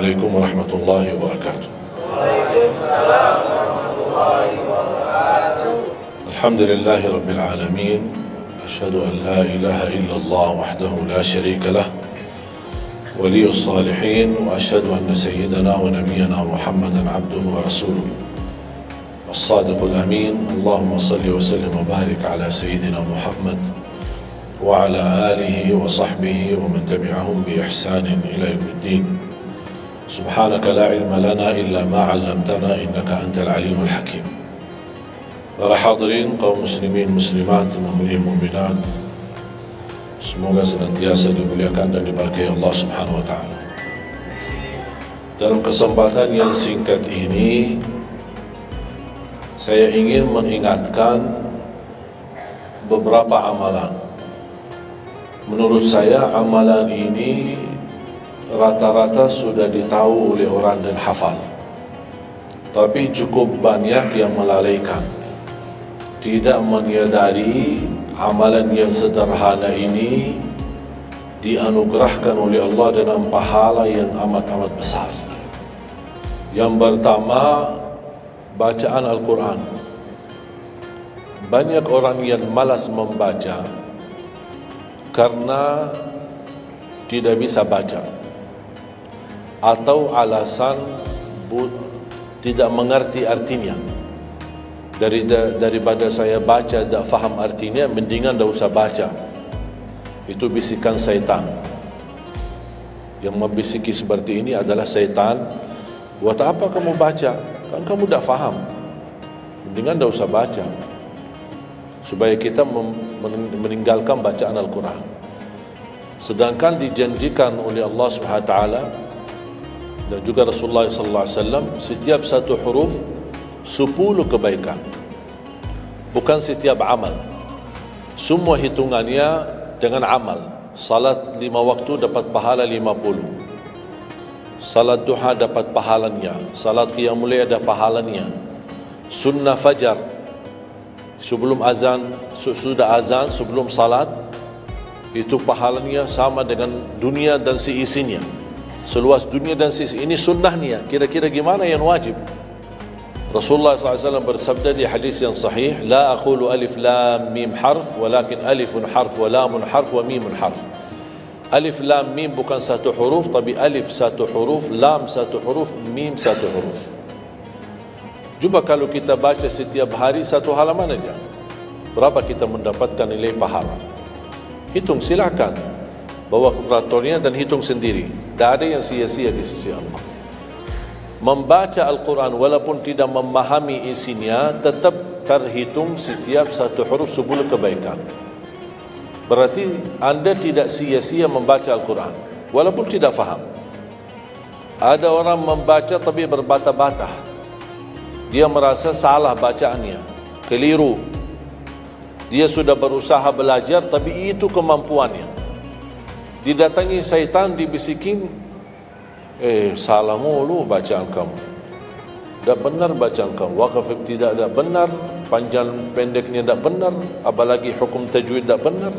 عليكم ورحمة الله وبركاته. الحمد لله رب العالمين، أشهد أن لا إله إلا الله وحده لا شريك له ولي الصالحين، وأشهد أن سيدنا ونبينا محمدا عبده ورسوله الصادق الأمين. اللهم صل وسلم وبارك على سيدنا محمد وعلى آله وصحبه ومن تبعهم بإحسان إلى يوم الدين. سبحانك لا علم لنا إلا ما علمتنا إنك أنت العليم الحكيم. Para hadirin kaum muslimin muslimat, mukminin mukminat, semoga senantiasa dimuliakan dan diberkahi Allah Subhanahu wa taala. Dalam kesempatan yang singkat ini, saya ingin mengingatkan beberapa amalan. Menurut saya amalan ini rata-rata sudah ditahu oleh orang dan hafal, tapi cukup banyak yang melalaikan, tidak menyadari amalan yang sederhana ini dianugerahkan oleh Allah dengan pahala yang amat-amat besar. Yang pertama, bacaan Al-Quran. Banyak orang yang malas membaca karena tidak bisa baca, atau alasan tidak mengerti artinya. Daripada saya baca tak faham artinya, mendingan tak usah baca. Itu bisikan syaitan. Yang membisiki seperti ini adalah syaitan. Buat apa kamu baca? Kan kamu tak faham. Mendingan tak usah baca, supaya kita meninggalkan bacaan Al-Quran. Sedangkan dijanjikan oleh Allah SWT dan juga Rasulullah SAW, setiap satu huruf 10 kebaikan, bukan setiap amal. Semua hitungannya dengan amal. Salat 5 waktu dapat pahala 50, salat duha dapat pahalanya, salat qiyamul lail ada pahalanya, sunnah fajar sebelum azan, sudah azan sebelum salat, itu pahalanya sama dengan dunia dan seisinya, seluas dunia dan seisi. Ini sunnahnya. Kira-kira gimana yang wajib? Rasulullah SAW bersabda di hadis yang sahih, la aqulu alif lam mim harf, walakin alifun harf wa lamun harf wa mimun harf. Alif lam mim bukan satu huruf, tapi alif satu huruf, lam satu huruf, mim satu huruf. Cuba kalau kita baca setiap hari satu halaman aja, berapa kita mendapatkan nilai pahala? Hitung, silakan, bawa kalkulatornya dan hitung sendiri. Tak ada yang sia-sia di sisi Allah. Membaca Al-Quran walaupun tidak memahami isinya, tetap terhitung setiap satu huruf 10 kebaikan. Berarti anda tidak sia-sia membaca Al-Quran walaupun tidak faham. Ada orang membaca tapi berbata-bata, dia merasa salah bacaannya, keliru. Dia sudah berusaha belajar tapi itu kemampuannya. Didatangi syaitan, dibisikin, salah mulu bacaan kamu, tak benar bacaan kamu, wakaf tidak ada benar, panjang pendeknya tak benar, apalagi hukum tajwid tak benar.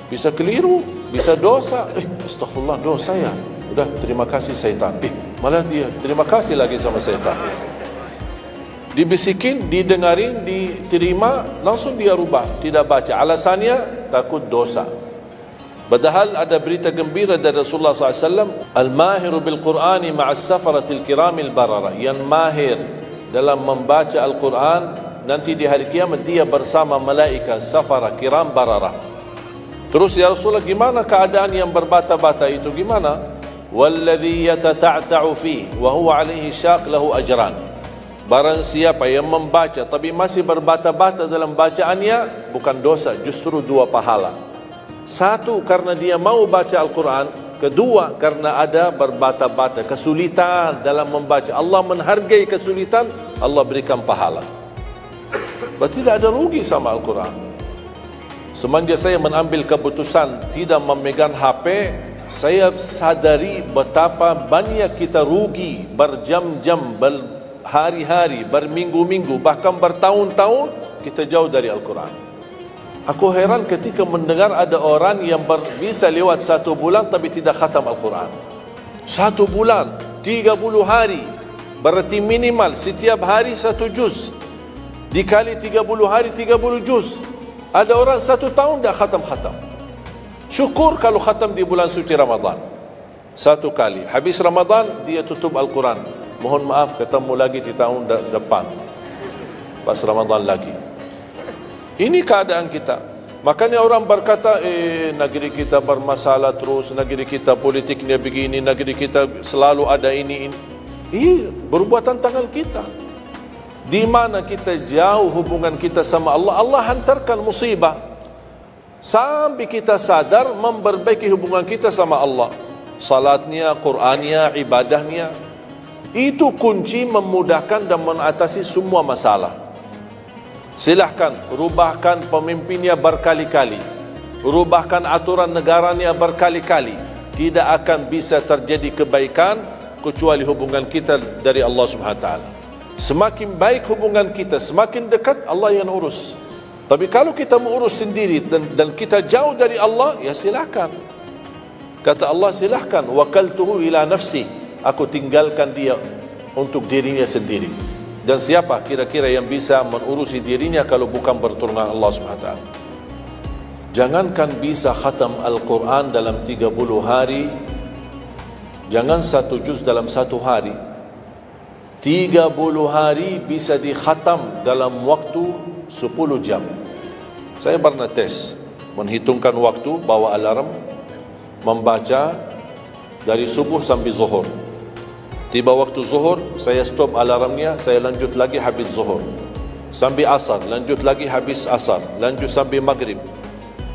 Bisa keliru, bisa dosa. Astaghfirullah, dosa ya. Udah, terima kasih syaitan. Malah dia terima kasih lagi sama syaitan. Dibisikin, didengarin, diterima, langsung dia rubah, tidak baca. Alasannya takut dosa. Padahal ada berita gembira dari Rasulullah SAW, al-mahiru bil-Qur'ani ma'as safaratil kiramil barara. Yang mahir dalam membaca Al-Quran, nanti di hari kiamat dia bersama malaikat safara kiram barara. Terus ya Rasulullah, gimana keadaan yang berbata-bata itu? Gimana? Walladhi yatata'ta'u fi wa huwa alaihi syaq lahu ajran. Barang siapa yang membaca tapi masih berbata-bata dalam bacaannya, bukan dosa, justru 2 pahala. Satu, karena dia mau baca Al-Quran. Kedua, karena ada berbata-bata, kesulitan dalam membaca. Allah menghargai kesulitan, Allah berikan pahala. Berarti tidak ada rugi sama Al-Quran. Semenjak saya mengambil keputusan tidak memegang HP, saya sadari betapa banyak kita rugi berjam-jam, berhari-hari, berminggu-minggu, bahkan bertahun-tahun kita jauh dari Al-Quran. Aku heran ketika mendengar ada orang yang bisa lewat 1 bulan tapi tidak khatam Al-Quran. 1 bulan 30 hari, berarti minimal setiap hari 1 juz, dikali 30 hari 30 juz. Ada orang 1 tahun dah khatam-khatam. Syukur kalau khatam di bulan suci Ramadan 1 kali. Habis Ramadan dia tutup Al-Quran. Mohon maaf, ketemu lagi di tahun depan pas Ramadan lagi. Ini keadaan kita. Makanya orang berkata, negeri kita bermasalah terus, negeri kita politiknya begini, negeri kita selalu ada ini. Perbuatan tangan kita. Di mana kita jauh hubungan kita sama Allah, Allah hantarkan musibah sampai kita sadar memperbaiki hubungan kita sama Allah. Salatnya, Qur'annya, ibadahnya, itu kunci memudahkan dan mengatasi semua masalah. Silahkan rubahkan pemimpinnya berkali-kali, rubahkan aturan negaranya berkali-kali, tidak akan bisa terjadi kebaikan kecuali hubungan kita dari Allah Subhanahu Wa Taala. Semakin baik hubungan kita, semakin dekat Allah yang urus. Tapi kalau kita mengurus sendiri dan kita jauh dari Allah, ya silahkan. Kata Allah, silahkan. Wakaltuhu ila nafsi, aku tinggalkan dia untuk dirinya sendiri. Dan siapa kira-kira yang bisa mengurusi dirinya kalau bukan pertolongan Allah SWT? Jangankan bisa khatam Al-Quran dalam 30 hari, jangan 1 juz dalam 1 hari, 30 hari bisa dikhatam dalam waktu 10 jam. Saya pernah tes, menghitungkan waktu, bawa alarm, membaca dari subuh sampai zuhur. Tiba waktu zuhur, saya stop alarmnya, saya lanjut lagi habis zuhur. Sampai asar, lanjut lagi habis asar, lanjut sampai maghrib.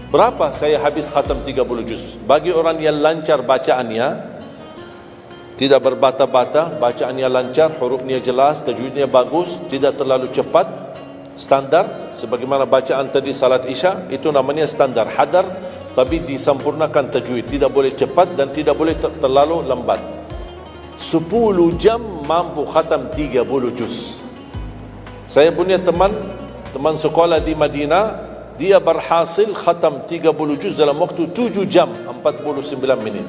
Berapa saya habis khatam 30 juz? Bagi orang yang lancar bacaannya, tidak berbata-bata, bacaannya lancar, hurufnya jelas, tajwidnya bagus, tidak terlalu cepat, standar, sebagaimana bacaan tadi salat Isya, itu namanya standar, hadar, tapi disempurnakan tajwid, tidak boleh cepat dan tidak boleh terlalu lambat. 10 jam mampu khatam 30 juz. Saya punya teman sekolah di Madinah, dia berhasil khatam 30 juz dalam waktu 7 jam 49 menit.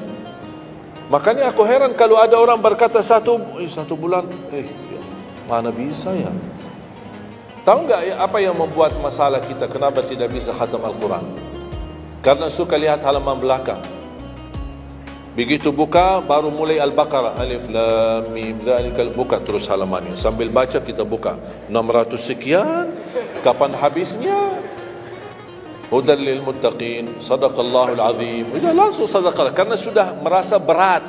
Makanya aku heran kalau ada orang berkata 1 bulan, mana bisa ya? Tahu enggak ya apa yang membuat masalah kita kenapa tidak bisa khatam Al-Quran? Karena suka lihat halaman belakang. Begitu buka, baru mulai Al-Baqarah, Alif Lam Mim Dzalikal, buka terus halamannya. Sambil baca kita buka 600 sekian, kapan habisnya? Hudal lil muttaqin, sadaqallahul azim. Sudah langsung sadaqah, karena sudah merasa berat.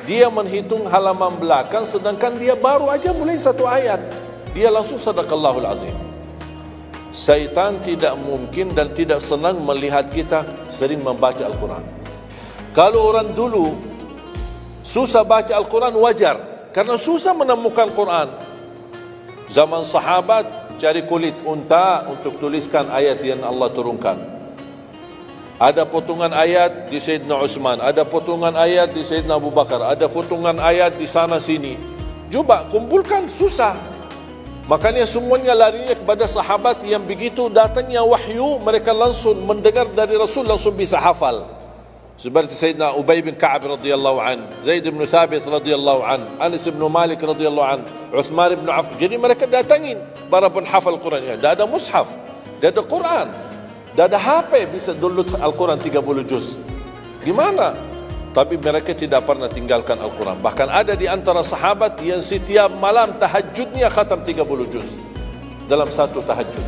Dia menghitung halaman belakang, sedangkan dia baru aja mulai 1 ayat. Dia langsung sadaqallahul azim. Syaitan tidak mungkin dan tidak senang melihat kita sering membaca Al-Quran. Kalau orang dulu susah baca Al-Quran wajar, karena susah menemukan Quran. Zaman sahabat cari kulit unta untuk tuliskan ayat yang Allah turunkan. Ada potongan ayat di Sayyidina Utsman, ada potongan ayat di Sayyidina Abu Bakar, ada potongan ayat di sana sini. Coba kumpulkan, susah. Makanya semuanya larinya kepada sahabat yang begitu datangnya wahyu, mereka langsung mendengar dari Rasul, langsung bisa hafal. Seperti Sayyidina Ubay bin Ka'ab radhiyallahu an, Zaid bin Thabit radhiyallahu an, Anas bin Malik radhiyallahu an, Uthman bin Affan. Jadi mereka datangin para penghafal Quran. Dah ada mushaf, dah ada Quran, dah ada HP, bisa download Al-Quran 30 juz. Gimana? Tapi mereka tidak pernah tinggalkan Al-Quran. Bahkan ada di antara sahabat yang setiap malam tahajudnya khatam 30 juz dalam 1 tahajud.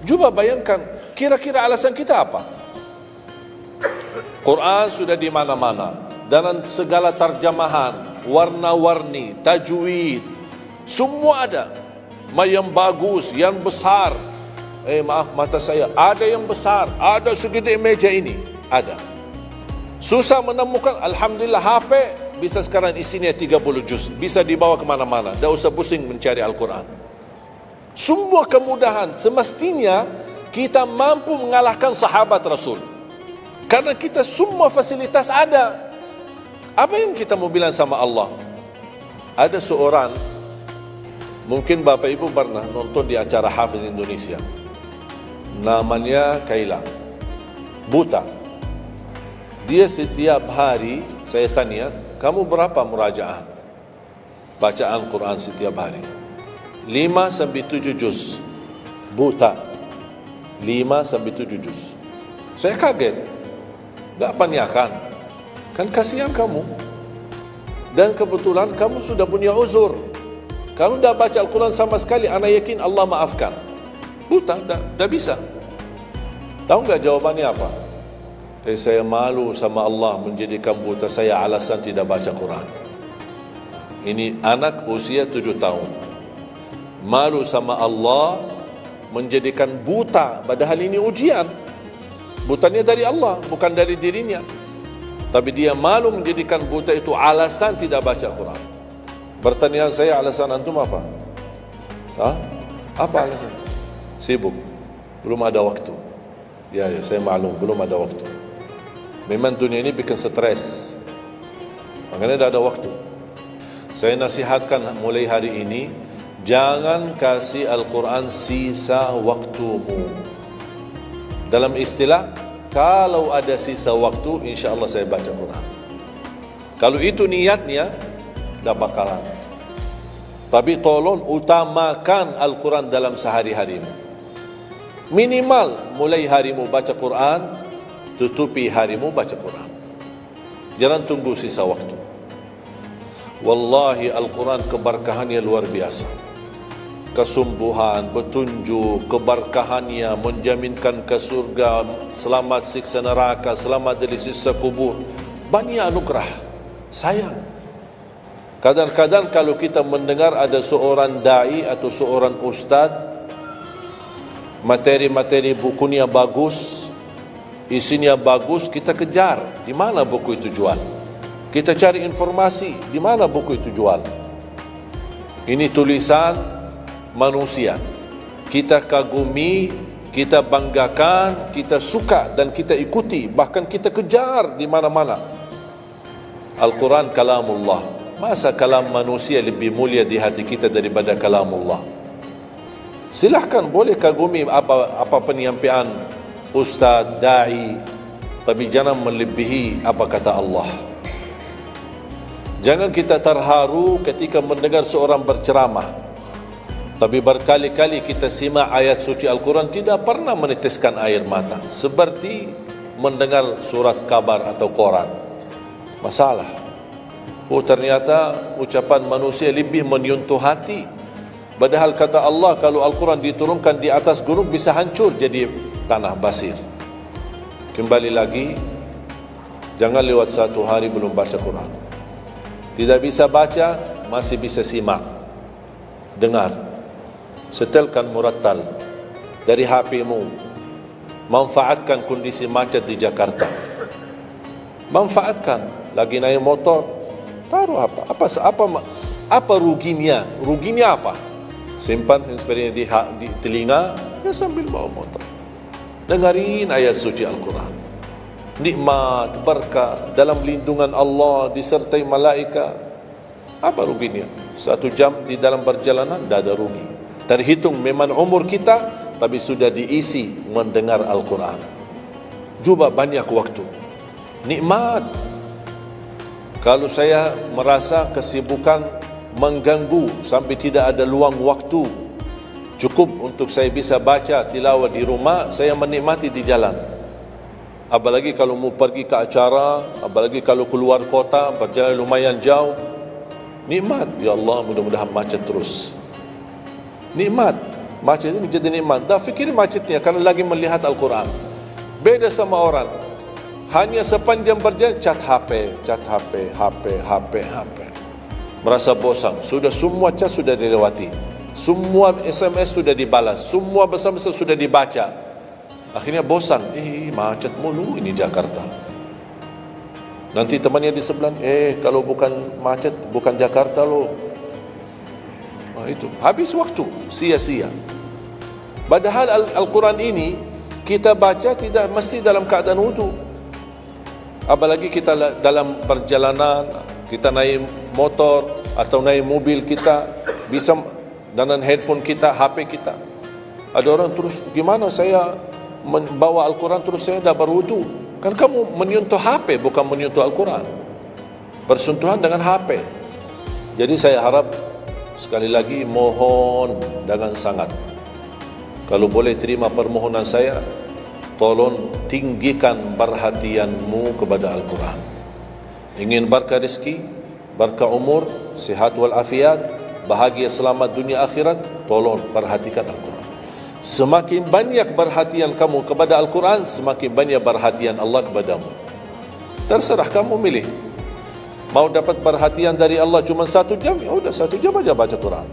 Coba bayangkan, kira-kira alasan kita apa? Quran sudah di mana-mana, dalam segala terjemahan, warna-warni, tajwid, semua ada. Yang bagus, yang besar. Maaf mata saya, ada yang besar, ada segede meja ini, ada. Susah menemukan, alhamdulillah HP bisa sekarang isinya 30 juz, bisa dibawa kemana-mana, tidak usah pusing mencari Al-Quran. Semua kemudahan, semestinya kita mampu mengalahkan sahabat Rasul. Karena kita semua fasilitas ada. Apa yang kita mau bilang sama Allah? Ada seorang, mungkin Bapak Ibu pernah nonton di acara Hafiz Indonesia, namanya Kaila, buta. Dia setiap hari, saya tanya, kamu berapa murajaah bacaan Quran setiap hari? 5 sampai 7 juz. Buta. 5 sampai 7 juz. Saya kaget. Tak panyakan. Kan kasihan kamu. Dan kebetulan kamu sudah punya uzur. Kamu dah baca Al-Quran sama sekali, ana yakin Allah maafkan. Buta, dah bisa. Tahu enggak jawabannya apa? Saya malu sama Allah menjadikan buta saya alasan tidak baca Quran. Ini anak usia 7 tahun. Malu sama Allah menjadikan buta, padahal ini ujian. Butanya dari Allah, bukan dari dirinya. Tapi dia malu menjadikan buta itu alasan tidak baca Quran. Pertanyaan saya, alasan antum apa? Apa alasan? Sibuk, belum ada waktu. Ya, saya maklum, belum ada waktu. Memang dunia ini bikin stres, makanya tidak ada waktu. Saya nasihatkan mulai hari ini, jangan kasih Al-Quran sisa waktumu. Dalam istilah, kalau ada sisa waktu, insya Allah saya baca Quran. Kalau itu niatnya, dah bakalan. Tapi tolong utamakan Al-Quran dalam sehari-harimu. Minimal mulai harimu baca Quran, tutupi harimu baca Quran. Jangan tunggu sisa waktu. Wallahi Al-Quran keberkahannya luar biasa. Kesumbuhan, petunjuk, keberkahannya menjaminkan ke surga, selamat siksa neraka, selamat dari siksa kubur. Banyak anugerah. Sayang. Kadang-kadang kalau kita mendengar ada seorang da'i atau seorang ustaz, materi-materi bukunya bagus, isinya bagus, kita kejar. Di mana buku itu jual? Kita cari informasi, di mana buku itu jual? Ini tulisan manusia. Kita kagumi, kita banggakan, kita suka dan kita ikuti, bahkan kita kejar di mana-mana. Al-Quran kalamullah. Masa kalam manusia lebih mulia di hati kita daripada kalamullah? Silahkan boleh kagumi apa penyampaian ustaz, da'i, tapi jangan melebihi apa kata Allah. Jangan kita terharu ketika mendengar seorang berceramah, tapi berkali-kali kita simak ayat suci Al-Quran tidak pernah meneteskan air mata, seperti mendengar surat kabar atau koran. Masalah. Oh, ternyata ucapan manusia lebih menyentuh hati. Padahal kata Allah, kalau Al-Quran diturunkan di atas gunung bisa hancur jadi tanah basir. Kembali lagi, jangan lewat satu hari belum baca Quran. Tidak bisa baca, masih bisa simak, dengar. Setelkan murattal dari HP-mu. Manfaatkan kondisi macet di Jakarta. Manfaatkan. Lagi naik motor, taruh apa ruginya? Ruginya apa? Simpan handphone di telinga, ya sambil bawa motor. Dengarin ayat suci Al-Quran. Nikmat, berkah, dalam lindungan Allah, disertai malaikat. Apa ruginya? 1 jam di dalam perjalanan, tidak ada rugi. Terhitung memang umur kita, tapi sudah diisi mendengar Al-Quran. Juga banyak waktu. Nikmat. Kalau saya merasa kesibukan mengganggu sampai tidak ada luang waktu cukup untuk saya bisa baca tilawah di rumah, saya menikmati di jalan. Apalagi kalau mau pergi ke acara, apalagi kalau keluar kota, berjalan lumayan jauh, nikmat. Ya Allah, mudah-mudahan macet terus. Nikmat. Macet ini jadi nikmat. Dah fikir macetnya karena lagi melihat Al-Quran. Beda sama orang, hanya sepanjang berjalan cat HP, HP. Merasa bosan. Sudah semua cat sudah dilewati, semua SMS sudah dibalas, semua pesan-pesan sudah dibaca. Akhirnya bosan. Macet mulu ini Jakarta. Nanti temannya di sebelah, kalau bukan macet, bukan Jakarta loh. Nah, itu habis waktu, sia-sia. Padahal Al-Quran ini kita baca tidak mesti dalam keadaan wudu. Apalagi kita dalam perjalanan, kita naik motor atau naik mobil, kita bisa dengan handphone kita, HP kita. Ada orang terus, gimana saya membawa Al-Quran terus saya dah berwudu? Kan kamu menyentuh HP bukan menyentuh Al-Quran. bersentuhan dengan HP. Jadi saya harap, sekali lagi mohon dengan sangat, kalau boleh terima permohonan saya, tolong tinggikan perhatianmu kepada Al-Quran. Ingin berkah rezeki, berkah umur, sihat wal afiat, bahagia selamat dunia akhirat, tolong perhatikan Al-Quran. Semakin banyak perhatian kamu kepada Al-Quran, semakin banyak perhatian Allah kepadamu. Terserah kamu milih. Mau dapat perhatian dari Allah cuma 1 jam, ya udah 1 jam aja baca Quran.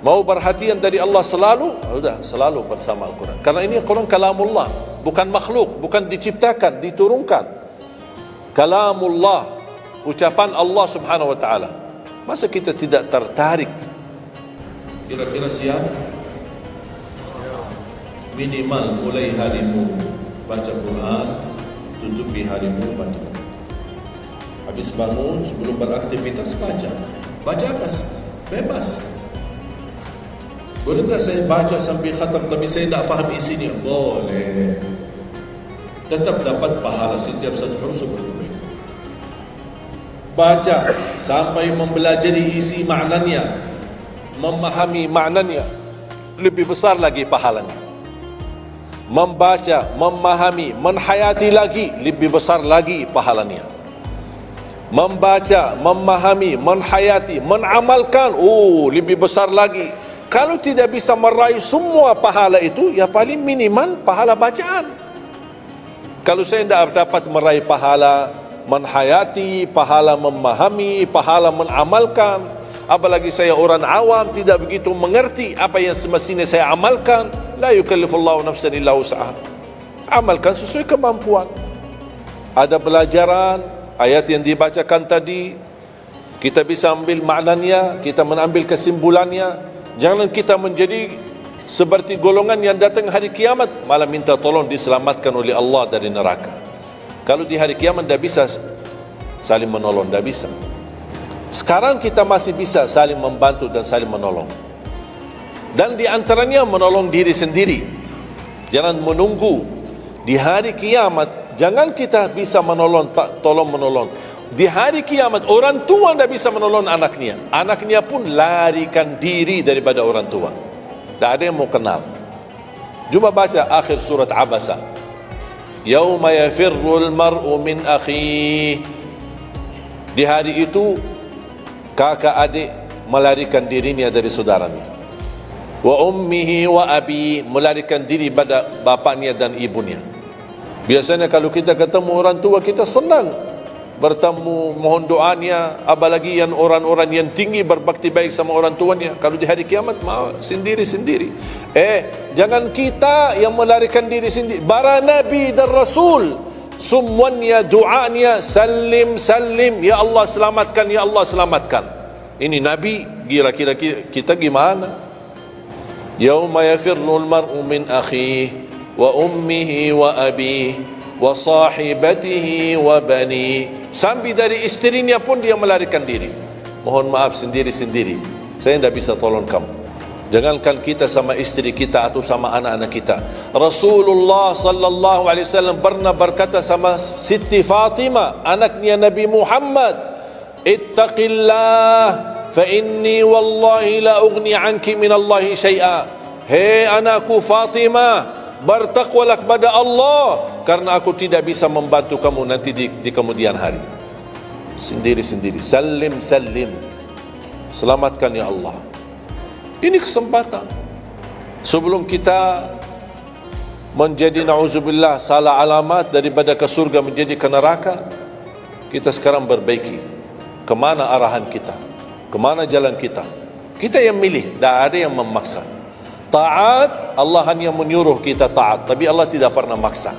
Mau perhatian dari Allah selalu, ya udah selalu bersama Al-Quran. Karena ini Al-Quran kalamullah, bukan makhluk, bukan diciptakan, diturunkan. Kalamullah, ucapan Allah Subhanahu wa taala. Masa kita tidak tertarik? Kira-kira siap? Minimal mulai harimu baca Quran, tutupi harimu baca Quran. Habis bangun, sebelum beraktivitas baca. Baca apa? Bebas. Boleh tak saya baca sampai khatam tapi saya tak faham isinya? Boleh. Tetap dapat pahala setiap satu huruf seperti itu. Baca sampai mempelajari isi maknanya, memahami maknanya, lebih besar lagi pahalanya. Membaca, memahami, menhayati lagi, lebih besar lagi pahalanya. Membaca, memahami, menhayati, menamalkan, lebih besar lagi. Kalau tidak bisa meraih semua pahala itu, ya paling minimal pahala bacaan. Kalau saya tidak dapat meraih pahala menhayati, pahala memahami, pahala menamalkan, apalagi saya orang awam tidak begitu mengerti apa yang semestinya saya amalkan, la yukallifullahu nafsan illa wus'aha. Amalkan sesuai kemampuan. Ada pelajaran ayat yang dibacakan tadi, kita bisa ambil maknanya, kita mengambil kesimpulannya. Jangan kita menjadi seperti golongan yang datang hari kiamat malah minta tolong diselamatkan oleh Allah dari neraka. Kalau di hari kiamat tidak bisa saling menolong, tidak bisa. Sekarang kita masih bisa saling membantu dan saling menolong. Dan di antaranya menolong diri sendiri. Jangan menunggu di hari kiamat. Jangan kita bisa menolong, tolong menolong. Di hari kiamat orang tua tidak bisa menolong anaknya. Anaknya pun larikan diri daripada orang tua. Tak ada yang mau kenal. Cuba baca akhir surat Abasa. Yauma yafirrul mar'u min akhihi. Di hari itu kakak adik melarikan dirinya dari saudaranya. Wa ummihi wa abi, melarikan diri pada bapaknya dan ibunya. Biasanya kalau kita ketemu orang tua, kita senang bertemu, mohon doanya. Apalagi yang orang-orang yang tinggi berbakti baik sama orang tuanya. Kalau di hari kiamat mau sendiri-sendiri. Jangan kita yang melarikan diri sendiri. Para Nabi dan Rasul, semuanya doanya salim salim, ya Allah selamatkan, ya Allah selamatkan. Ini Nabi, kira-kira kita gimana? Yauma yafirrul mar'u min akhihi wa ummihi wa abihi wa sahibatihi wa bani. Sampai dari istrinya pun dia melarikan diri. Mohon maaf sendiri-sendiri, saya tidak bisa tolong kamu. Jangankan kita sama istri kita atau sama anak-anak kita. Rasulullah sallallahu alaihi wasallam pernah berkata sama Siti Fatimah, anaknya Nabi Muhammad, ittaqillah fa inni wallahi la ughni anki min Allahi syai'a. Hei anakku Fatimah, bertakwalah kepada Allah, karena aku tidak bisa membantu kamu nanti di kemudian hari. Sendiri-sendiri, salim salim, selamatkan ya Allah. Ini kesempatan sebelum kita menjadi na'udzubillah salah alamat daripada ke surga menjadi ke neraka. Kita sekarang perbaiki kemana arahan kita, kemana jalan kita. Kita yang milih, tidak ada yang memaksa. Taat, Allah hanya menyuruh kita taat, tapi Allah tidak pernah maksa.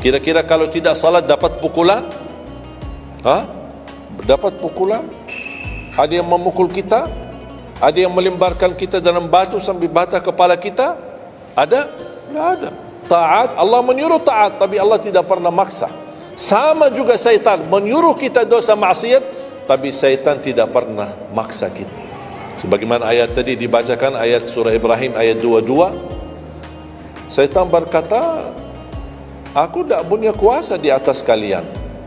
Kira-kira kalau tidak salat dapat pukulan? Dapat pukulan? Ada yang memukul kita? Ada yang melemparkan kita dalam batu sampai bata kepala kita? Ada? Tidak ada. Taat, Allah menyuruh taat, tapi Allah tidak pernah maksa. Sama juga syaitan menyuruh kita dosa maksiat, tapi syaitan tidak pernah maksa kita. Sebagaimana ayat tadi dibacakan, ayat surah Ibrahim ayat 22, syaitan berkata, aku tidak punya kuasa di atas kalian,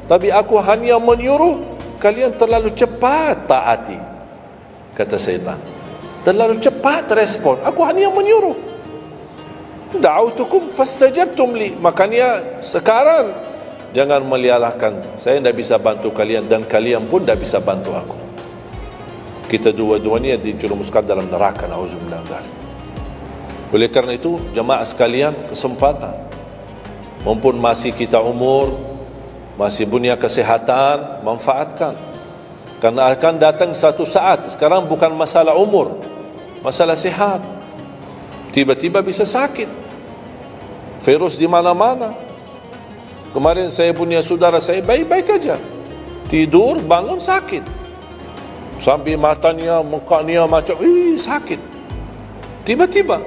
tapi aku hanya menyuruh kalian terlalu cepat taati, kata syaitan. Terlalu cepat respon. Aku hanya menyuruh. Da'autukum fastajabtum li. Makanya sekarang jangan melialahkan. Saya tidak bisa bantu kalian dan kalian pun tidak bisa bantu aku. Kita dua-duanya dijerumuskan dalam neraka. Na'udzubillah min dzalik. Oleh karena itu, jemaah sekalian, kesempatan. Mumpun masih kita umur, masih punya kesehatan, manfaatkan. Karena akan datang satu saat, sekarang bukan masalah umur, masalah sehat. Tiba-tiba bisa sakit. Virus di mana-mana. Kemarin saya punya saudara saya baik-baik aja. Tidur, bangun sakit. Sampai matanya, mukanya macam, sakit. Tiba-tiba.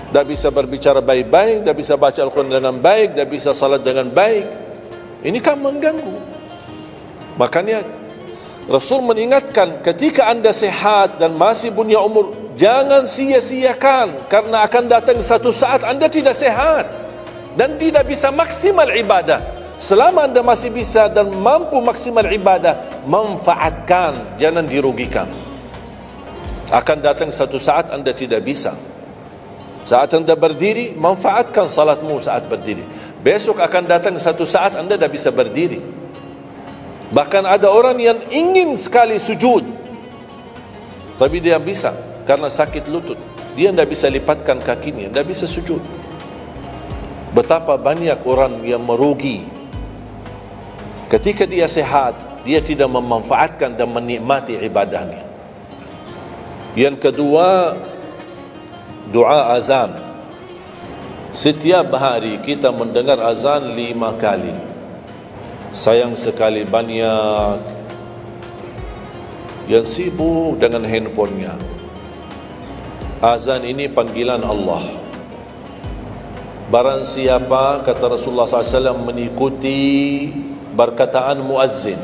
Tak bisa berbicara baik-baik, tak bisa baca Al-Quran dengan baik, tak bisa salat dengan baik. Ini kan mengganggu. Makanya Rasul mengingatkan, ketika anda sehat dan masih punya umur, jangan sia-siakan, karena akan datang satu saat anda tidak sehat dan tidak bisa maksimal ibadah. Selama anda masih bisa dan mampu maksimal ibadah, manfaatkan, jangan dirugikan. Akan datang satu saat anda tidak bisa. Saat anda berdiri, manfaatkan salatmu saat berdiri. Besok akan datang satu saat anda tidak bisa berdiri. Bahkan ada orang yang ingin sekali sujud, tapi dia bisa karena sakit lutut. Dia tidak bisa lipatkan kakinya, tidak bisa sujud. Betapa banyak orang yang merugi ketika dia sehat, dia tidak memanfaatkan dan menikmati ibadahnya. Yang kedua, doa azan. Setiap hari kita mendengar azan 5 kali. Sayang sekali banyak yang sibuk dengan handphonenya. Azan ini panggilan Allah. Barang siapa, kata Rasulullah SAW, mengikuti perkataan muazzin,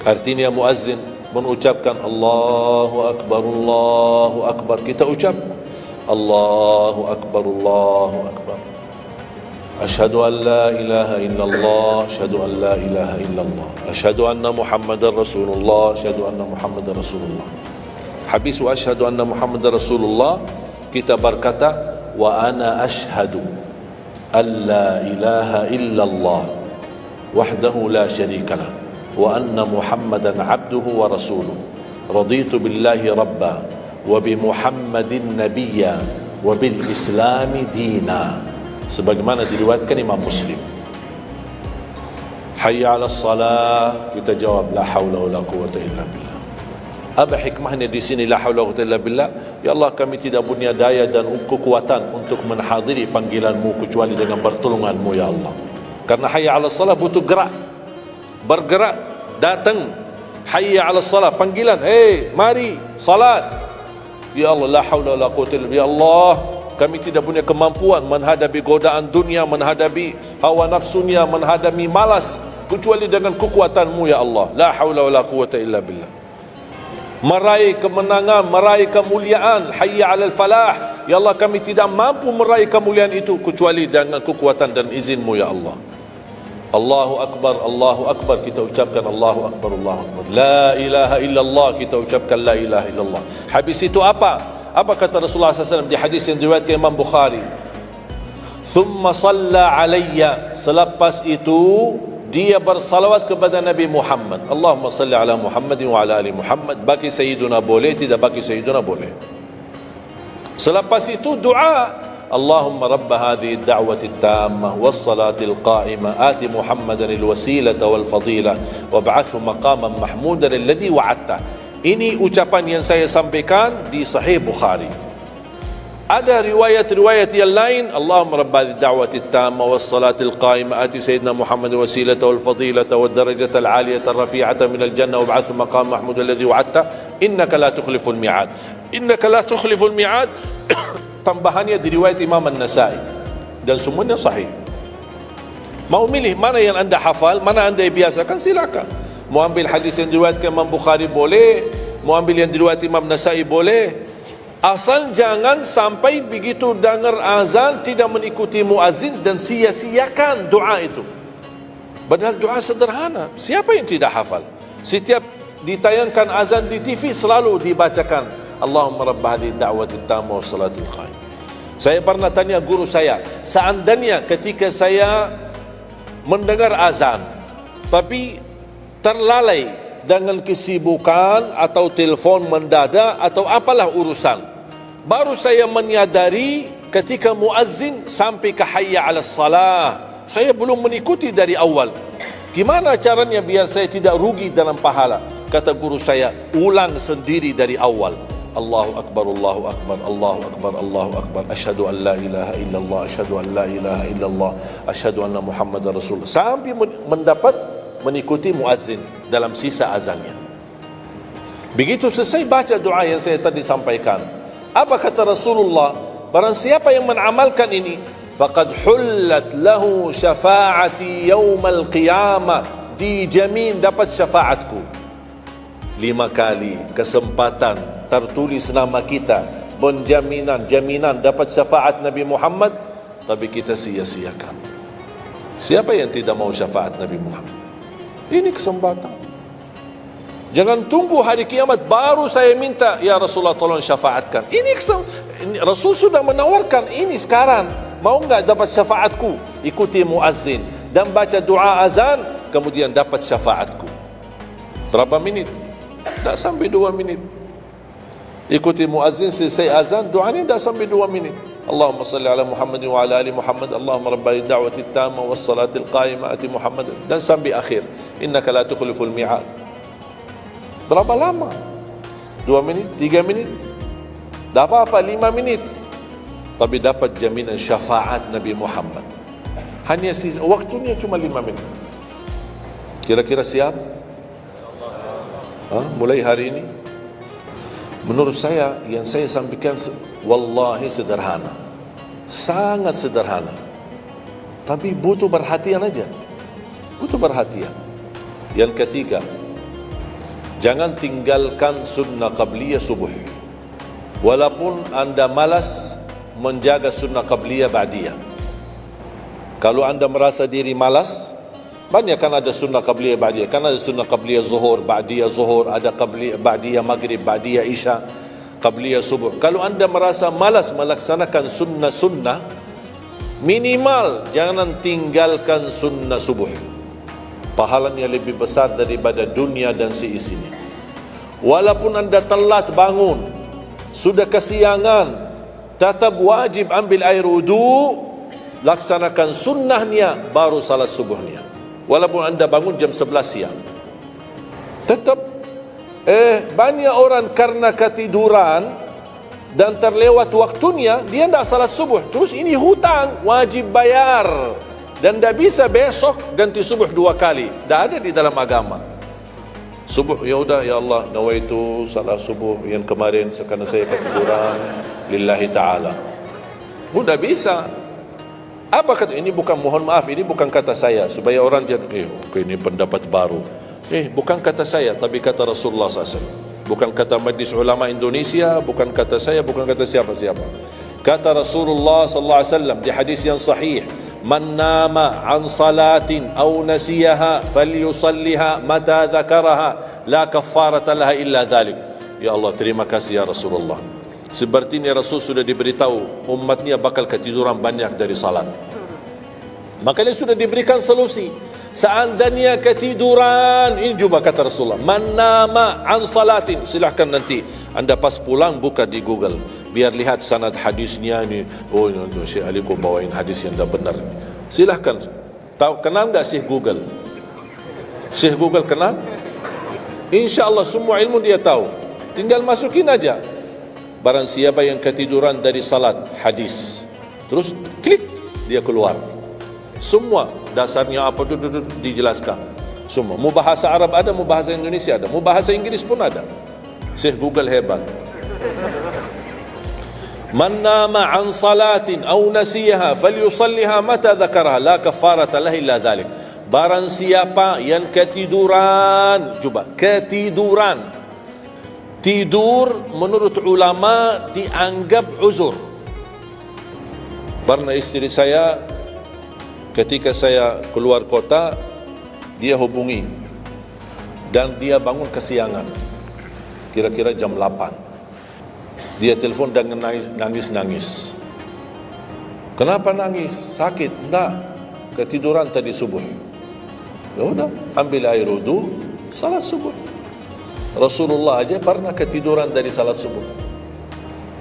artinya muazzin mengucapkan Allahu Akbar, Allahu Akbar, kita ucap Allahu Akbar, Allahu Akbar, Asyhadu an la ilaha illallah, asyhadu an la ilaha illallah, asyhadu anna Muhammadar Rasulullah, asyhadu anna Muhammadar Rasulullah. Habis wa asyhadu anna Muhammadar Rasulullah, kita berkata wa ana asyhadu an la ilaha illallah wahdahu la syarika lah wa anna Muhammadan abduhu wa rasuluh. Raditu billahi rabba wa bi Muhammadin nabiyya wa bil islami dina. Sebagaimana diriwayatkan Imam Muslim. Hayya 'alas salah, kita jawab la haula wala quwwata illa billah. Apa hikmahnya di sini la haula wala quwwata illa billah? Ya Allah, kami tidak punya daya dan kekuatan untuk menghadiri panggilan-Mu kecuali dengan pertolongan-Mu ya Allah. Karena hayya 'alas salah butuh gerak. Bergerak, datang. Hayya 'alas salah, panggilan, hey, mari salat. Ya Allah, la haula wala quwwata illa billah. Ya Allah, kami tidak punya kemampuan menghadapi godaan dunia, menghadapi hawa nafsunya, menghadapi malas, kecuali dengan kekuatan-Mu ya Allah. La haula wala quwwata illa billah. Meraih kemenangan, meraih kemuliaan, hayya 'alal falah. Ya Allah, kami tidak mampu meraih kemuliaan itu kecuali dengan kekuatan dan izin-Mu ya Allah. Allahu Akbar, Allahu Akbar, kita ucapkan Allahu Akbar, Allahu Akbar. La ilaha illallah, kita ucapkan la ilaha illallah. Habis itu apa? Apa kata Rasulullah SAW di hadis yang diriwayatkan Imam Bukhari? Thumma salla alayya, selepas itu dia bersalawat kepada Nabi Muhammad. Allahumma salli ala Muhammad wa ala ali Muhammad. Bagi Sayyiduna boleh, tidak bagi Sayyiduna boleh. Selepas itu doa, Allahumma rabb hadhihi ad-da'wati at-tammah was-salati al-qa'imah ati Muhammadan al-wasilata wal-fadilah wab'athhu maqaman mahmudan alladhi wa'adta. Ini ucapan yang saya sampaikan di Sahih Bukhari. Ada riwayat-riwayat yang lain, Allahumma rabb hadhihi ad-da'wati at-tammah was-salati al-qa'imah ati sayyidina Muhammadan al-wasilata wal-fadilata wad-darajata al-'aliyata ar-rafi'ata min al-jannah wab'athhu maqaman mahmudan alladhi wa'adta innaka la tukhliful mi'ad. Innaka la tukhliful mi'ad. Tambahannya diriwayat Imam An-Nasai dan semuanya sahih. Mau milih mana yang anda hafal, mana anda biasakan, silakan. Mau ambil hadis yang diriwayatkan Imam Bukhari boleh, mau ambil yang diriwayat Imam Nasai boleh. Asal jangan sampai begitu dengar azan tidak mengikuti muazzin dan sia-siakan doa itu. Padahal doa sederhana. Siapa yang tidak hafal? Setiap ditayangkan azan di TV selalu dibacakan Allahumma rabb hadhihi da'wati tamma wa salatil qaim. Saya pernah tanya guru saya, seandainya ketika saya mendengar azan tapi terlalai dengan kesibukan atau telefon mendadak atau apalah urusan, baru saya menyadari ketika muazzin sampai ke hayya 'alas salah, saya belum mengikuti dari awal. Gimana caranya biar saya tidak rugi dalam pahala? Kata guru saya, ulang sendiri dari awal. Allahu Akbar, Allahu Akbar, Allahu Akbar, Allahu Akbar. Asyhadu an la ilaha illallah, asyhadu an la ilaha illallah, asyhadu anna Muhammadar Rasulullah. Sampai mendapat mengikuti muazzin dalam sisa azannya. Begitu selesai baca doa yang saya tadi sampaikan, apa kata Rasulullah? Barang siapa yang mengamalkan ini, faqad hullat lahu syafa'ati yaumal qiyamah, dijamin dapat syafaatku. 5 kali kesempatan tertulis nama kita, jaminan dapat syafaat Nabi Muhammad, tapi kita sia-siakan. Siapa yang tidak mau syafaat Nabi Muhammad? Ini kesempatan. Jangan tunggu hari kiamat baru saya minta, ya Rasulullah tolong syafaatkan. Ini Rasul sudah menawarkan ini sekarang. Mau enggak dapat syafaatku? Ikuti muazzin dan baca doa azan, kemudian dapat syafaatku. Berapa minit? Tak sampai 2 minit. Ikuti muazzin, selesai azan, doa ini tak sampai 2 minit. Allahumma salli ala Muhammad wa ala ali Muhammad, Allahumma rabbani da'wati tamma was salatil qa'imah ati Muhammad, dan sampai akhir, innaka la tukhliful mi'ad. Berapa lama? 2 minit, 3 minit? Tak apa-apa, 5 minit. Tapi dapat jaminan syafaat Nabi Muhammad. Hanya waktunya cuma 5 minit. Kira-kira siap? Mulai hari ini. Menurut saya, yang saya sampaikan wallahi sederhana, sangat sederhana, tapi butuh perhatian aja. Butuh perhatian. Yang ketiga, jangan tinggalkan sunnah qabliyah subuh, walaupun anda malas menjaga sunnah qabliyah ba'diyah. Kalau anda merasa diri malas, banyak kan ada sunnah qabliyah ba'diyah, kan ada sunnah qabliyah zuhur, ba'diyah zuhur, ada qabliyah ba'diyah maghrib, ba'diyah isya, qabliyah subuh. Kalau anda merasa malas melaksanakan sunnah-sunnah, minimal jangan tinggalkan sunnah subuh. Pahalanya lebih besar daripada dunia dan seisinya. Walaupun anda telat bangun, sudah kesiangan, tetap wajib ambil air wudu, laksanakan sunnahnya baru salat subuhnya. Walaupun anda bangun jam 11 siang, tetap banyak orang karena ketiduran dan terlewat waktunya, dia tidak salat subuh. Terus ini hutang, wajib bayar, dan tidak bisa besok ganti subuh 2 kali. Tidak ada di dalam agama. Subuh, ya udah, ya Allah, nawaitu salat subuh yang kemarin karena saya ketiduran lillahi ta'ala. Tidak bisa. Apa kata ini? Bukan, mohon maaf, ini bukan kata saya supaya orang jadi ini pendapat baru. Bukan kata saya, tapi kata Rasulullah SAW. Bukan kata Majlis Ulama Indonesia, bukan kata saya, bukan kata siapa-siapa. Kata Rasulullah SAW di hadis yang sahih, man nama an salatin aw nasiyaha falyusalliha mata dzakaraha la kaffarata laha illa dzalik. Ya Allah, terima kasih ya Rasulullah. Sepertinya Rasul sudah diberitahu umatnya bakal ketiduran banyak dari salat. Makanya sudah diberikan solusi. Seandainya ketiduran, ini juga kata Rasulullah, man nama an salatin, silahkan nanti anda pas pulang buka di Google, biar lihat sanad hadisnya ini. Oh, Syekh Ali kau bawain hadis yang tidak benar. Silahkan. Tahu, kenal enggak Syekh Google? Syekh Google kenal? InsyaAllah semua ilmu dia tahu. Tinggal masukin aja. Barang siapa yang ketiduran dari salat, hadis, terus klik, dia keluar. Semua dasarnya apa dijelaskan. Semua. Mau bahasa Arab ada, mau bahasa Indonesia ada, mau bahasa Inggris pun ada. Syekh Google hebat. Man nama an salatin aw nasiyaha falyusalliha mata dzakaraha la kafarata lahu illa dzalik. Barang siapa yang ketiduran, coba ketiduran. Tidur menurut ulama dianggap uzur. Pernah istri saya ketika saya keluar kota, dia hubungi dan dia bangun kesiangan, kira-kira jam 8. Dia telefon dan nangis. Kenapa nangis? Sakit? Enggak, ketiduran tadi subuh. Ya udah, ambil air wudu, salat subuh. Rasulullah aja pernah ketiduran dari salat subuh.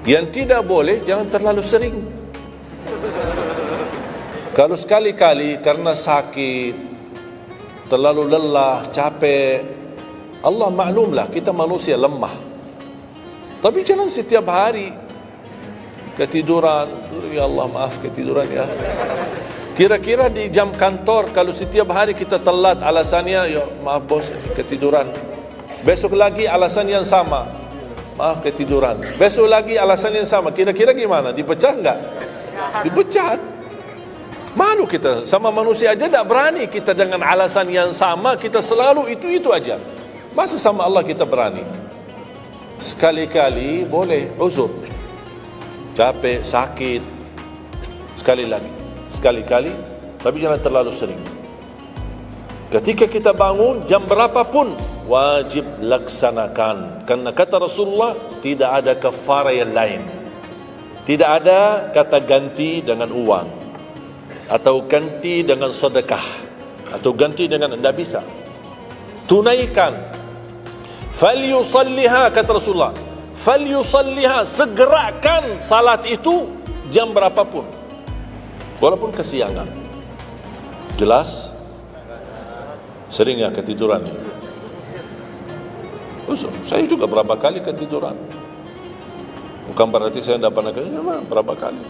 Yang tidak boleh, jangan terlalu sering. Kalau sekali-kali karena sakit, terlalu lelah, capek, Allah maklumlah, kita manusia lemah. Tapi jangan setiap hari ketiduran. Ya Allah, maaf, ketiduran ya. Kira-kira di jam kantor, kalau setiap hari kita telat, alasannya, ya maaf bos, ketiduran. Besok lagi alasan yang sama, maaf, ketiduran. Besok lagi alasan yang sama. Kira-kira gimana? Dipecat enggak? Dipecat. Malu kita, sama manusia aja tak berani kita dengan alasan yang sama, kita selalu itu aja. Masa sama Allah kita berani? Sekali-kali boleh uzur, capek, sakit, sekali-kali, tapi jangan terlalu sering. Ketika kita bangun, jam berapapun wajib laksanakan, karena kata Rasulullah, tidak ada kafara yang lain. Tidak ada kata ganti dengan uang, atau ganti dengan sedekah, atau ganti dengan, tidak bisa. Tunaikan. Falyusalliha, kata Rasulullah, falyusalliha, segerakan salat itu jam berapapun, walaupun kesiangan. Jelas? Seringnya ketiduran ini. Saya juga berapa kali ketiduran. Bukan berarti saya tidak pernah ketiduran, berapa kali.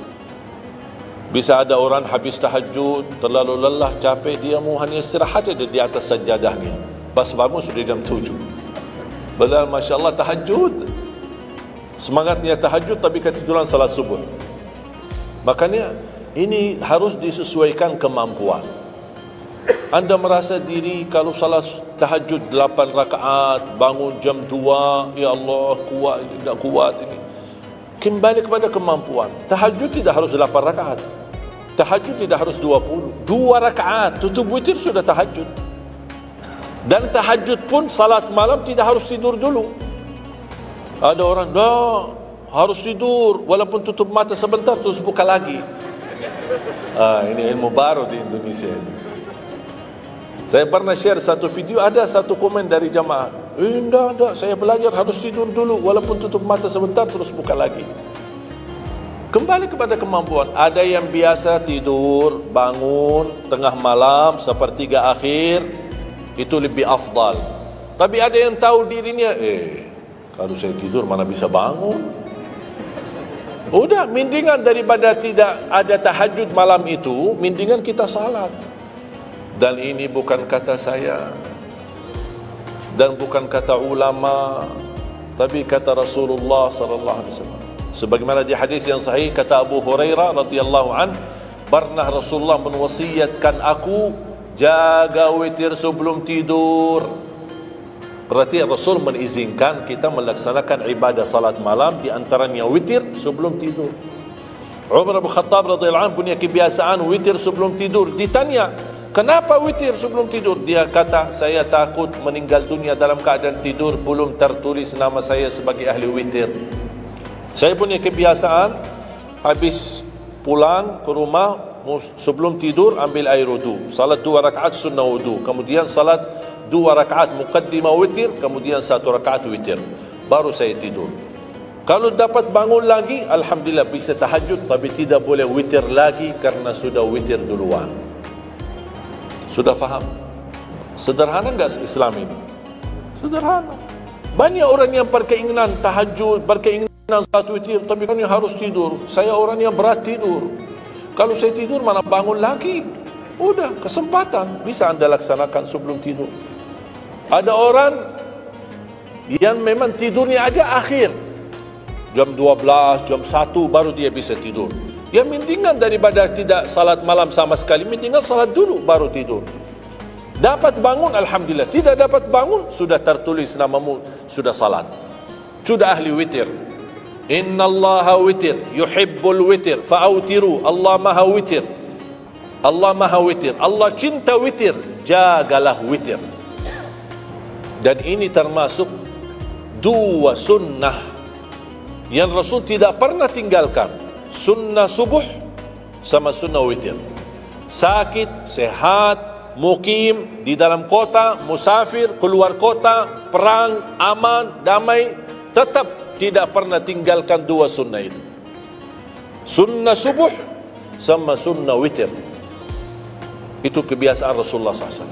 Bisa ada orang habis tahajud, terlalu lelah, capek, dia mau hanya istirahat saja di atas sajadahnya. Pas bangun sudah jam 7. Padahal Masya Allah tahajud, semangatnya tahajud, tapi ketiduran salat subuh. Makanya ini harus disesuaikan kemampuan. Anda merasa diri kalau salat tahajud 8 rakaat, bangun jam 2, ya Allah, kuat, tidak kuat ini. Kembali kepada kemampuan. Tahajud tidak harus 8 rakaat. Tahajud tidak harus 20. 2 rakaat, tutup witir sudah tahajud. Dan tahajud pun salat malam tidak harus tidur dulu. Ada orang, dah harus tidur, walaupun tutup mata sebentar terus buka lagi. Ini ilmu baru di Indonesia ini. Saya pernah share satu video, ada satu komen dari jamaah, enggak, saya belajar harus tidur dulu, walaupun tutup mata sebentar terus buka lagi. Kembali kepada kemampuan. Ada yang biasa tidur, bangun tengah malam, sepertiga akhir, itu lebih afdal. Tapi ada yang tahu dirinya, kalau saya tidur mana bisa bangun. Udah, mendingan daripada tidak ada tahajud malam itu, mendingan kita salat. Dan ini bukan kata saya, dan bukan kata ulama, tapi kata Rasulullah sallallahu alaihi wasallam. Sebagaimana di hadis yang sahih, kata Abu Hurairah radhiyallahu an, pernah Rasulullah menwasiatkan aku jaga witir sebelum tidur. Berarti Rasul mengizinkan kita melaksanakan ibadah salat malam, di antaranya witir sebelum tidur. Umar bin Khattab radhiyallahu anhu punya kebiasaan witir sebelum tidur. Ditanya, kenapa witir sebelum tidur? Dia kata, saya takut meninggal dunia dalam keadaan tidur, belum tertulis nama saya sebagai ahli witir. Saya punya kebiasaan, habis pulang ke rumah, sebelum tidur ambil air wudu, salat 2 rakaat sunnah wudu, kemudian salat 2 rakaat muqaddimah witir, kemudian 1 rakaat witir, baru saya tidur. Kalau dapat bangun lagi, alhamdulillah bisa tahajud, tapi tidak boleh witir lagi karena sudah witir duluan. Sudah faham? Sederhana enggak Islam ini? Sederhana. Banyak orang yang berkeinginan tahajud, berkeinginan salat witir, tapi kan harus tidur. Saya orang yang berat tidur. Kalau saya tidur mana bangun lagi. Udah, kesempatan bisa anda laksanakan sebelum tidur. Ada orang yang memang tidurnya aja akhir, jam 12, jam 1 baru dia bisa tidur. Ya mendingan daripada tidak salat malam sama sekali, mendingan salat dulu baru tidur. Dapat bangun, alhamdulillah. Tidak dapat bangun, sudah tertulis namamu, sudah salat, sudah ahli witir. Inna Allaha witir, yuhibbul witir, fa'autiru. Allah maha witir. Allah maha witir, Allah cinta witir, jagalah witir. Dan ini termasuk dua sunnah yang Rasul tidak pernah tinggalkan, sunnah subuh sama sunnah witir. Sakit, sehat, mukim, di dalam kota, musafir, keluar kota, perang, aman, damai, tetap tidak pernah tinggalkan dua sunnah itu. Sunnah subuh sama sunnah witir. Itu kebiasaan Rasulullah SAW.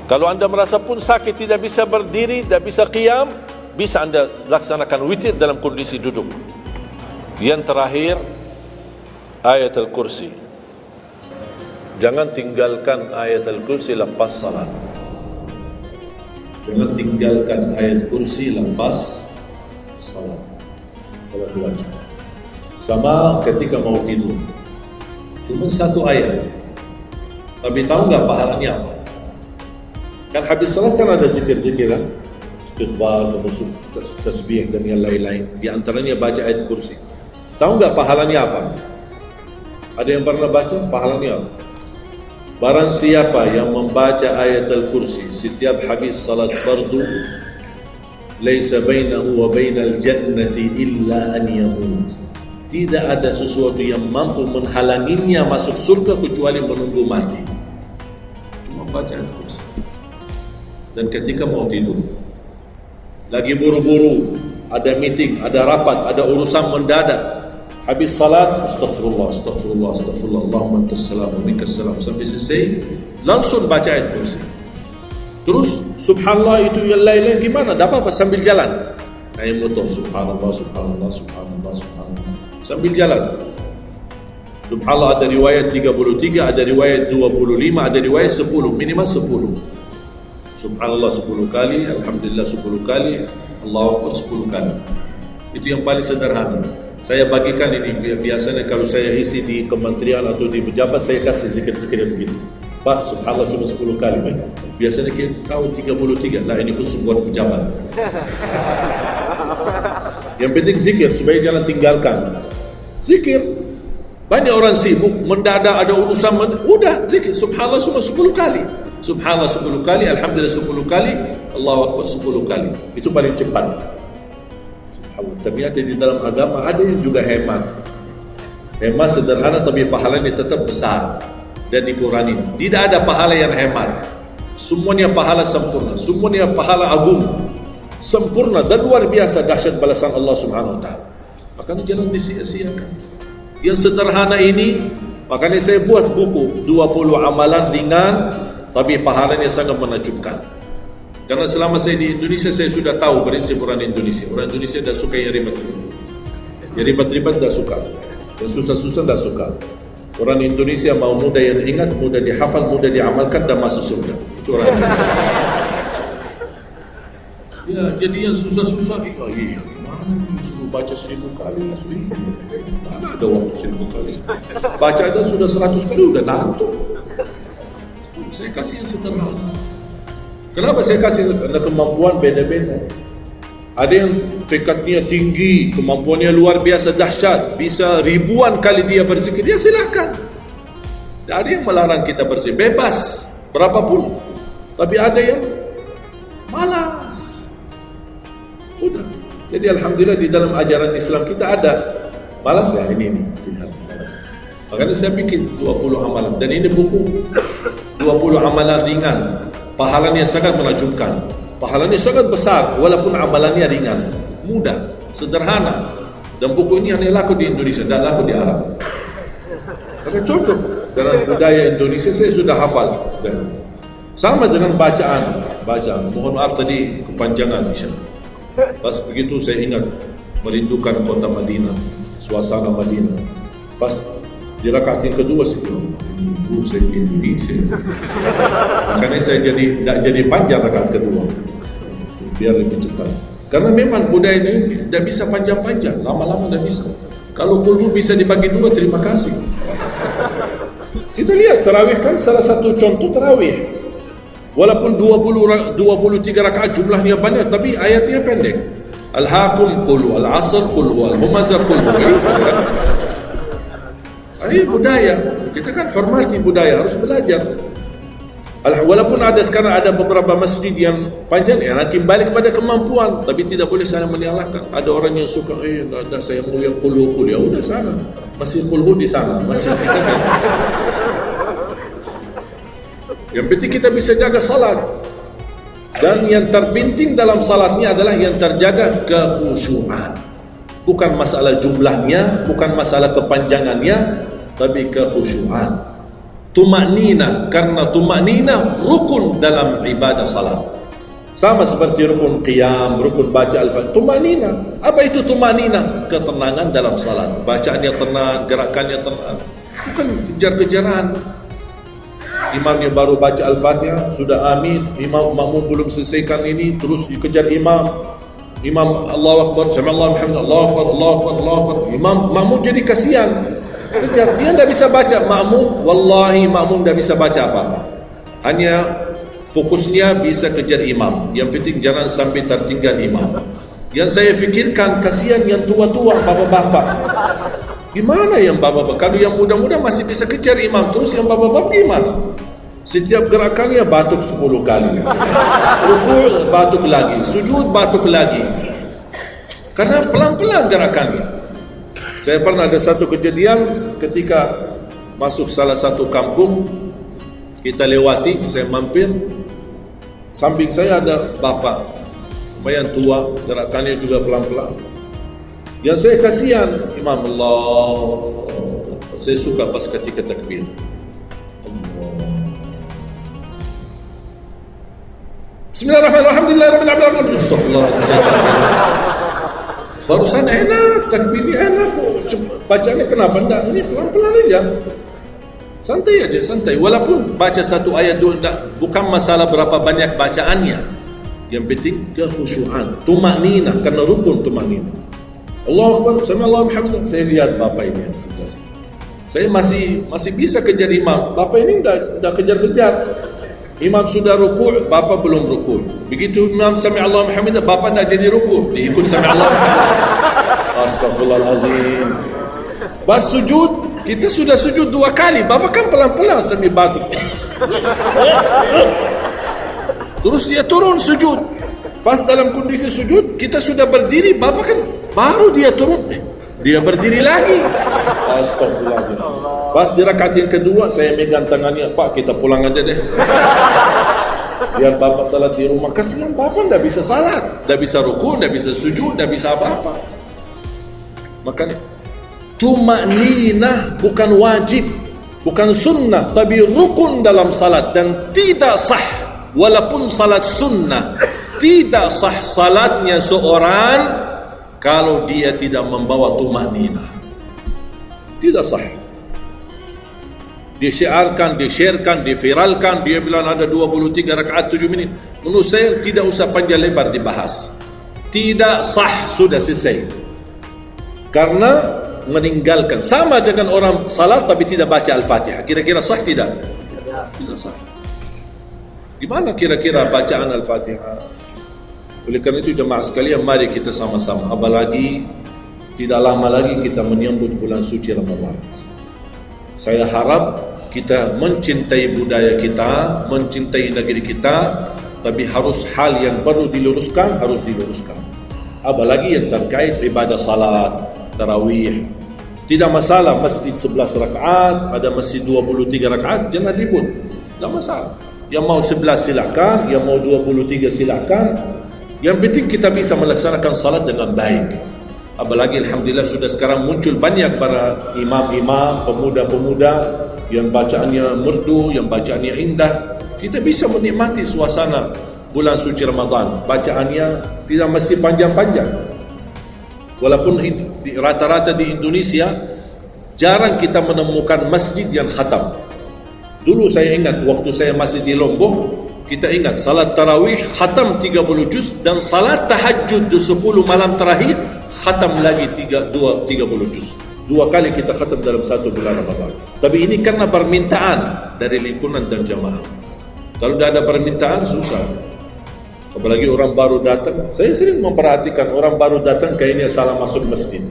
Kalau anda merasa pun sakit, tidak bisa berdiri, tidak bisa qiyam, bisa anda laksanakan witir dalam kondisi duduk. Yang terakhir, ayat al-kursi. Jangan tinggalkan ayat al-kursi lepas salat. Jangan tinggalkan ayat kursi lepas salat. Kalau baca. Sama ketika mau tidur. Cuma satu ayat. Tapi tahu nggak pahalanya apa? Kan habis salat kan ada zikir-zikir kan? Istighfar, tasbih dan yang lain-lain. Di antaranya baca ayat kursi. Tahu nggak pahalanya apa? Ada yang pernah baca pahalanya apa? Barang siapa yang membaca ayat al-kursi setiap habis salat fardu, laisa bainahu wa bainal jannati illa an yamut. Tidak ada sesuatu yang mampu menghalanginya masuk surga kecuali menunggu mati. Cuma baca ayat kursi. Dan ketika mau tidur, lagi buru-buru, ada meeting, ada rapat, ada urusan mendadak, habis salat, astaghfirullah, astaghfirullah, astaghfirullah, Allahumma antas salam wa minkas salam, sampai selesai, langsung baca ayat kursi. Terus subhanallah itu yang lain-lain gimana? Dapat apa? Sambil jalan. Naik motor, subhanallah, subhanallah, subhanallah, subhanallah, sambil jalan. Subhanallah ada riwayat 33, ada riwayat 25, ada riwayat 10, minimal 10. Subhanallah 10 kali, alhamdulillah 10 kali, Allahu Akbar 10 kali. Itu yang paling sederhana. Saya bagikan ini, biasanya kalau saya isi di kementerian atau di pejabat, saya kasih zikir-zikir begitu. Pak, subhanallah cuma 10 kali. Biasanya kita tahu 33, lah ini khusus buat pejabat. Yang penting zikir, supaya jangan tinggalkan. Zikir. Banyak orang sibuk, mendadak ada urusan, udah zikir, subhanallah cuma 10 kali. Subhanallah 10 kali, alhamdulillah 10 kali, Allahu Akbar 10 kali. Itu paling cepat. Ternyata di dalam agama ada yang juga hemat. Hemat sederhana tapi pahalanya tetap besar dan dikurangi. Tidak ada pahala yang hemat. Semuanya pahala sempurna, semuanya pahala agung, sempurna dan luar biasa dahsyat balasan Allah Subhanahu wa taala. Makanya jangan disia-siakan. Yang sederhana ini, makanya saya buat buku 20 amalan ringan tapi pahalanya sangat menakjubkan. Karena selama saya di Indonesia, saya sudah tahu prinsip orang Indonesia. Orang Indonesia tidak suka yang ribet-ribet. Yang ribet-ribet tidak suka. Yang susah-susah tidak suka. Orang Indonesia mau mudah yang ingat, mudah dihafal, mudah diamalkan dan masuk surga. Itu orang Indonesia. Ya, jadi yang susah-susah, oh iya, gimana suruh baca 1000 kali? Tidak ada waktu 1000 kali. Baca ada sudah 100 kali, udah ngantuk. Saya kasih yang sederhana. Kenapa saya kasih? Karena kemampuan beda-beda. Ada yang tekadnya tinggi, kemampuannya luar biasa dahsyat, bisa ribuan kali dia berzikir, dia silakan. Tidak ada yang melarang kita berzikir, bebas berapapun. Tapi ada yang malas. Udah. Jadi alhamdulillah di dalam ajaran Islam kita ada malas ya ini malas. Makanya saya bikin 20 amalan dan ini buku 20 amalan ringan. Pahalanya sangat menakjubkan. Pahalanya sangat besar walaupun amalannya ringan, mudah, sederhana. Dan buku ini hanya laku di Indonesia, tidak laku di Arab. Maka cocok dengan budaya Indonesia, saya sudah hafal. Dan sama dengan bacaan. Mohon maaf tadi kepanjangan insyaallah. Pas begitu saya ingat merindukan kota Madinah, suasana Madinah. Pas di rakaat yang kedua saya bilang, saya di Indonesia. Makanya saya tidak jadi panjang rakaat kedua, biar lebih cepat. Karena memang budaya ini tidak bisa panjang-panjang, lama-lama tidak bisa. Kalau kulhu bisa dibagi dua, terima kasih. Kita lihat tarawih kan salah satu contoh tarawih. Walaupun 23 rakaat jumlahnya banyak, tapi ayatnya pendek. Al-Hakum qul, Al-Asr qul, Al-Humazah qul. Ini budaya. Kita kan hormati budaya, harus belajar. Walaupun ada sekarang ada beberapa masjid yang panjang, yang hakim balik kepada kemampuan, tapi tidak boleh saling menyalahkan. Ada orang yang suka, tak saya mau yang qulhu, ya udah sana. Masih qulhu di sana, masih kita kan. Yang penting kita bisa jaga salat. Dan yang terpenting dalam salatnya adalah yang terjaga kekhusyuan. Bukan masalah jumlahnya, bukan masalah kepanjangannya, tapi kekhusyuan. Tumaknina, karena tumaknina rukun dalam ibadah salat. Sama seperti rukun qiyam, rukun baca al-fatihah. Tumaknina. Apa itu tumaknina? Ketenangan dalam salat. Bacaannya tenang, gerakannya tenang. Bukan kejar-kejaran. Imamnya baru baca al-fatihah, sudah amin. Imam makmum belum selesaikan ini, terus dikejar imam. Imam Allahu Akbar, sami'allahu hamdah, Allahu Akbar, Allahu Akbar, Allahu Akbar. Imam makmum jadi kasihan. Kejar, dia tidak bisa baca. Makmum, wallahi makmum tidak bisa baca apa-apa. Hanya fokusnya bisa kejar imam. Yang penting jangan sampai tertinggal imam. Yang saya fikirkan, kasihan yang tua-tua, bapak-bapak. Gimana yang bapak-bapak? Kalau yang muda-muda masih bisa kejar imam, terus yang bapak-bapak gimana? Setiap gerakannya batuk 10 kali. Rukuk batuk lagi, sujud batuk lagi. Karena pelan-pelan gerakannya. Saya pernah ada satu kejadian ketika masuk salah satu kampung, kita lewati, saya mampir, samping saya ada bapak lumayan tua, gerakannya juga pelan-pelan. Yang saya kasihan, Imam Allah, saya suka pas ketika takbir, Allah, Bismillahirrahmanirrahim, Alhamdulillahirrahmanirrahim, barusan enak, takbirnya enak, bacanya kenapa enggak? Ini pelan-pelan aja, santai aja, santai. Walaupun baca satu ayat dua, bukan masalah berapa banyak bacaannya, yang penting kekhusyuan, tumaknina, karena rukun tumaknina. Allahu Akbar, sami'allahu hamdah. Saya lihat bapak ini yang sebelah saya. Saya masih bisa kejar imam. Bapak ini dah kejar-kejar. Imam sudah rukuk, bapak belum rukuk. Begitu imam sami'allahu hamdah, bapak dah jadi rukuk, diikut sami'allahu hamdah. Astagfirullahalazim. Pas sujud, kita sudah sujud 2 kali. Bapak kan pelan-pelan sambil batuk. Terus dia turun sujud. Pas dalam kondisi sujud, kita sudah berdiri, bapak kan baru dia turun, dia berdiri lagi. Astagfirullahaladzim. Pas di rakaat yang kedua, saya megang tangannya, Pak, kita pulang aja deh. Biar bapak salat di rumah. Kasihan bapak tidak bisa salat, tidak bisa ruku, tidak bisa sujud, tidak bisa apa-apa. Makanya tumakninah bukan wajib, bukan sunnah, tapi rukun dalam salat. Dan tidak sah, walaupun salat sunnah, tidak sah salatnya seorang kalau dia tidak membawa tumakninah. Tidak sah. Disyiarkan, di-sharekan, diviralkan, dia bilang ada 23 rakaat 7 menit. Menurut saya tidak usah panjang lebar dibahas. Tidak sah, sudah selesai. Karena meninggalkan, sama dengan orang salat tapi tidak baca Al-Fatihah. Kira-kira sah tidak? Tidak sah. Gimana kira-kira bacaan Al-Fatihah? Oleh kerana itu jemaah sekalian, mari kita sama-sama. Apalagi tidak lama lagi kita menyambut bulan suci Ramadan. Saya harap kita mencintai budaya kita, mencintai negeri kita, tapi harus hal yang perlu diluruskan, harus diluruskan. Apalagi yang terkait ibadah salat, tarawih. Tidak masalah masjid 11 rakaat, ada masjid 23 rakaat, jangan ribut. Tidak masalah. Yang mau 11 silakan, yang mau 23 silakan. Yang penting kita bisa melaksanakan salat dengan baik. Apalagi alhamdulillah sudah sekarang muncul banyak para imam-imam, pemuda-pemuda yang bacaannya merdu, yang bacaannya indah. Kita bisa menikmati suasana bulan suci Ramadan. Bacaannya tidak mesti panjang-panjang. Walaupun rata-rata di Indonesia jarang kita menemukan masjid yang khatam. Dulu saya ingat waktu saya masih di Lombok, kita ingat salat tarawih khatam 30 juz, dan salat tahajud di 10 malam terakhir khatam lagi 30 juz. 2 kali kita khatam dalam 1 bulan Ramadan. Tapi ini karena permintaan dari lingkungan dan jamaah. Kalau tidak ada permintaan susah. Apalagi orang baru datang. Saya sering memperhatikan orang baru datang kayaknya salah masuk masjid.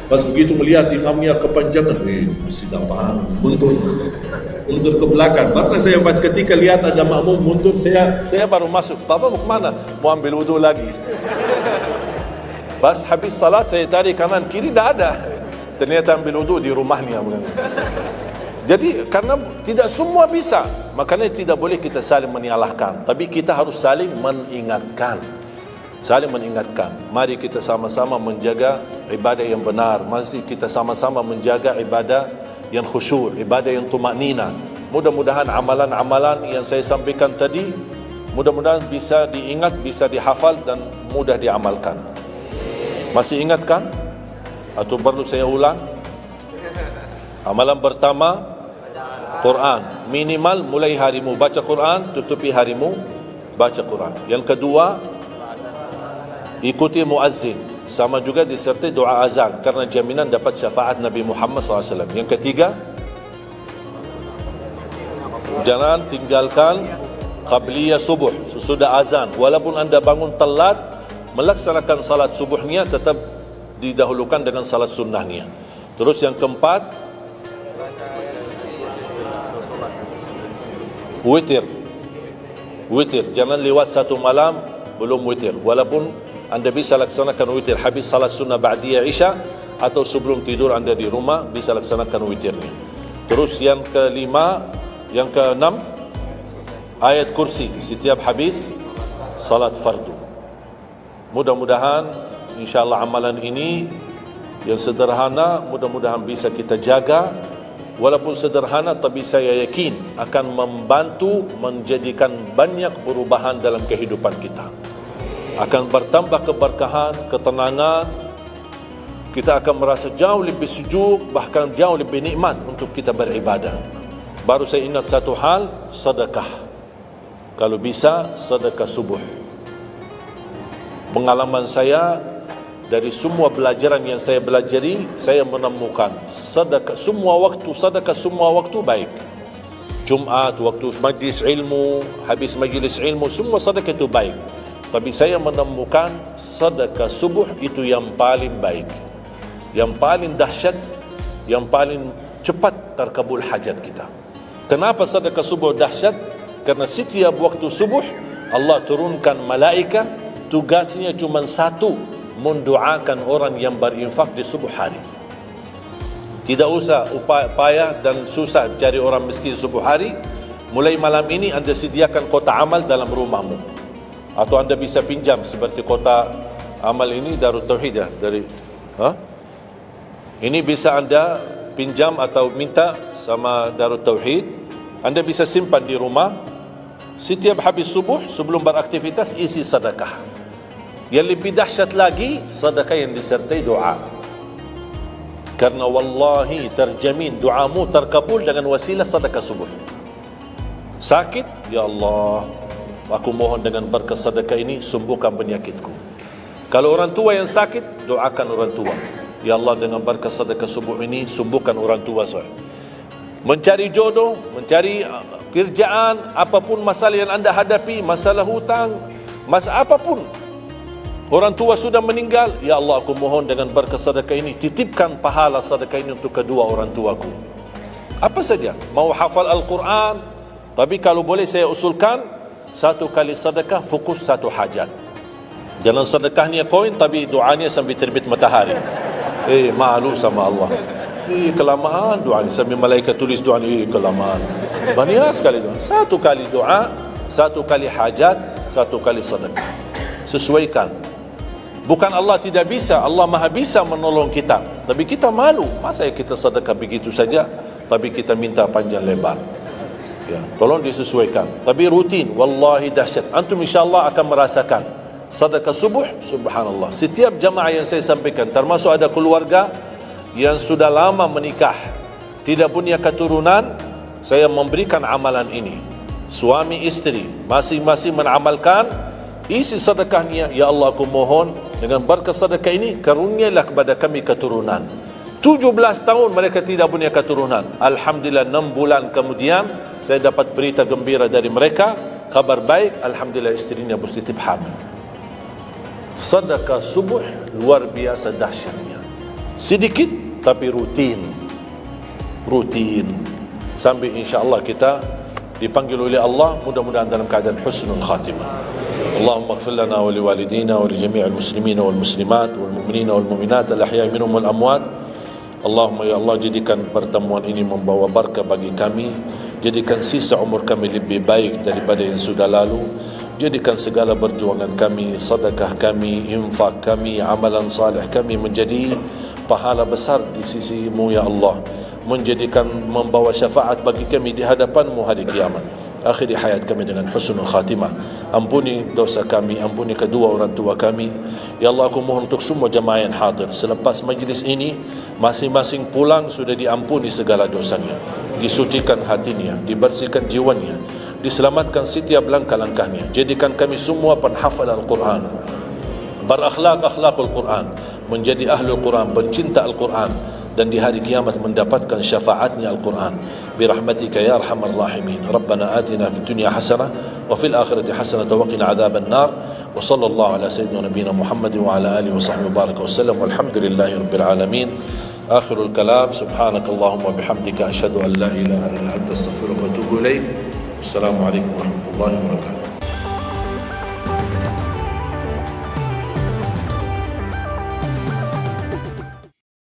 Pas begitu melihat imamnya kepanjangan, masih dapat mundur ke belakang. Maka saya pas ketika lihat ada makmum mundur, saya baru masuk. Bapak mau kemana? Mau ambil wudu lagi. Pas habis salat saya tarik kanan kiri, tidak ada. Ternyata ambil wudu di rumahnya. Jadi karena tidak semua bisa, makanya tidak boleh kita saling menyalahkan, tapi kita harus saling mengingatkan. Saling mengingatkan. Mari kita sama-sama menjaga ibadah yang benar. Mari kita sama-sama menjaga ibadah yang khusyuk, ibadah yang tumaknina. Mudah-mudahan amalan-amalan yang saya sampaikan tadi, mudah-mudahan bisa diingat, bisa dihafal dan mudah diamalkan. Masih ingat kan? Atau perlu saya ulang? Amalan pertama, Quran. Minimal mulai harimu baca Quran, tutupi harimu baca Quran. Yang kedua, ikuti muazzin, sama juga disertai doa azan karena jaminan dapat syafaat Nabi Muhammad SAW. Yang ketiga, jangan tinggalkan qabliyah subuh sesudah azan. Walaupun anda bangun telat, melaksanakan salat subuhnya tetap didahulukan dengan salat sunnahnya. Terus yang keempat, witir. Jangan lewat satu malam belum witir. Walaupun anda bisa laksanakan witir habis salat sunnah ba'diyah isya atau sebelum tidur anda di rumah bisa laksanakan witirnya. Terus yang kelima, yang keenam, ayat kursi setiap habis salat fardu. Mudah-mudahan insyaAllah amalan ini yang sederhana mudah-mudahan bisa kita jaga. Walaupun sederhana, tapi saya yakin akan membantu menjadikan banyak perubahan dalam kehidupan kita. Akan bertambah keberkahan, ketenangan. Kita akan merasa jauh lebih sejuk, bahkan jauh lebih nikmat untuk kita beribadah. Baru saya ingat satu hal, sedekah. Kalau bisa, sedekah subuh. Pengalaman saya dari semua pelajaran yang saya belajari, saya menemukan sedekah semua waktu baik. Jumat, waktu majlis ilmu, habis majlis ilmu, semua sedekah itu baik. Tapi saya menemukan sedekah subuh itu yang paling baik, yang paling dahsyat, yang paling cepat terkabul hajat kita. Kenapa sedekah subuh dahsyat? Karena setiap waktu subuh Allah turunkan malaikat, tugasnya cuma satu, mendoakan orang yang berinfak di subuh hari. Tidak usah payah dan susah cari orang miskin subuh hari. Mulai malam ini anda sediakan kota amal dalam rumahmu, atau anda bisa pinjam seperti kota amal ini Darut Tauhid ya, ini bisa anda pinjam atau minta sama Darut Tauhid. Anda bisa simpan di rumah. Setiap habis subuh sebelum beraktivitas isi sedekah. Yang lebih dahsyat lagi, sedekah yang disertai doa. Karena wallahi terjamin doamu terkabul dengan wasilah sedekah subuh. Sakit, ya Allah, aku mohon dengan berkat sedekah ini sembuhkan penyakitku. Kalau orang tua yang sakit, doakan orang tua. Ya Allah, dengan berkat sedekah subuh ini sembuhkan orang tua saya. Mencari jodoh, mencari kerjaan, apapun masalah yang anda hadapi, masalah hutang, masalah apapun. Orang tua sudah meninggal, ya Allah, aku mohon dengan berkat sedekah ini titipkan pahala sedekah ini untuk kedua orang tuaku. Apa saja, mau hafal Al-Quran, tapi kalau boleh saya usulkan, satu kali sedekah fokus satu hajat. Jangan sedekahnya koin tapi doanya sambil terbit matahari. Malu sama Allah. Kelamaan doanya sambil malaikat tulis doanya, kelamaan. Banyak sekali doa. Satu kali doa, satu kali hajat, satu kali sedekah. Sesuaikan. Bukan Allah tidak bisa, Allah maha bisa menolong kita, tapi kita malu. Masa kita sedekah begitu saja, tapi kita minta panjang lebar. Ya, tolong disesuaikan. Tapi rutin, wallahi dahsyat. Antum insyaAllah akan merasakan sedekah subuh, subhanallah. Setiap jamaah yang saya sampaikan, termasuk ada keluarga yang sudah lama menikah, tidak punya keturunan, saya memberikan amalan ini. Suami istri masing-masing mengamalkan, isi sedekahnya, ya Allah, aku mohon dengan berkat sedekah ini karunialah kepada kami keturunan. 17 tahun mereka tidak punya keturunan. Alhamdulillah 6 bulan kemudian saya dapat berita gembira dari mereka, kabar baik, alhamdulillah istrinya positif hamil. Sedekah subuh luar biasa dahsyatnya. sedikit tapi rutin sampai insya-Allah kita dipanggil oleh Allah, mudah-mudahan dalam keadaan husnul khatimah. Allahumma ighfir lana wa liwalidina wa li jami'il muslimina wal muslimat wal mu'minina wal mu'minat al ahya'i minhum wal amwat. Allahumma ya Allah, jadikan pertemuan ini membawa barakah bagi kami, jadikan sisa umur kami lebih baik daripada yang sudah lalu, jadikan segala perjuangan kami, sedekah kami, infak kami, amalan salih kami menjadi pahala besar di sisi-Mu ya Allah, menjadikan membawa syafaat bagi kami di hadapan-Mu hari kiamat. Akhiri hayat kami dengan husnul khatimah. Ampuni dosa kami, ampuni kedua orang tua kami. Ya Allah, aku mohon untuk semua jemaah yang hadir, selepas majlis ini masing-masing pulang sudah diampuni segala dosanya, disucikan hatinya, dibersihkan jiwanya, diselamatkan setiap langkah-langkahnya. Jadikan kami semua penghafal Al-Quran, berakhlak-akhlakul Quran, menjadi ahlul Quran, pencinta Al-Quran, dan di hari kiamat mendapatkan syafaatnya Al-Quran. Birahmatika ya arhamar rahimin. Rabbana atina fid dunya hasanah wa fil akhirati hasanah wa qina adzaban nar. Wa sallallahu ala sayyidina nabiyina Muhammad wa ala alihi wa sahbihi baraka wa sallam. Walhamdulillahi rabbil alamin. Akhirul kalam, subhanakallahumma bihamdika asyhadu an la ilaha illa anta astaghfiruka wa atubu ilaik. Assalamu alaikum warahmatullahi wabarakatuh.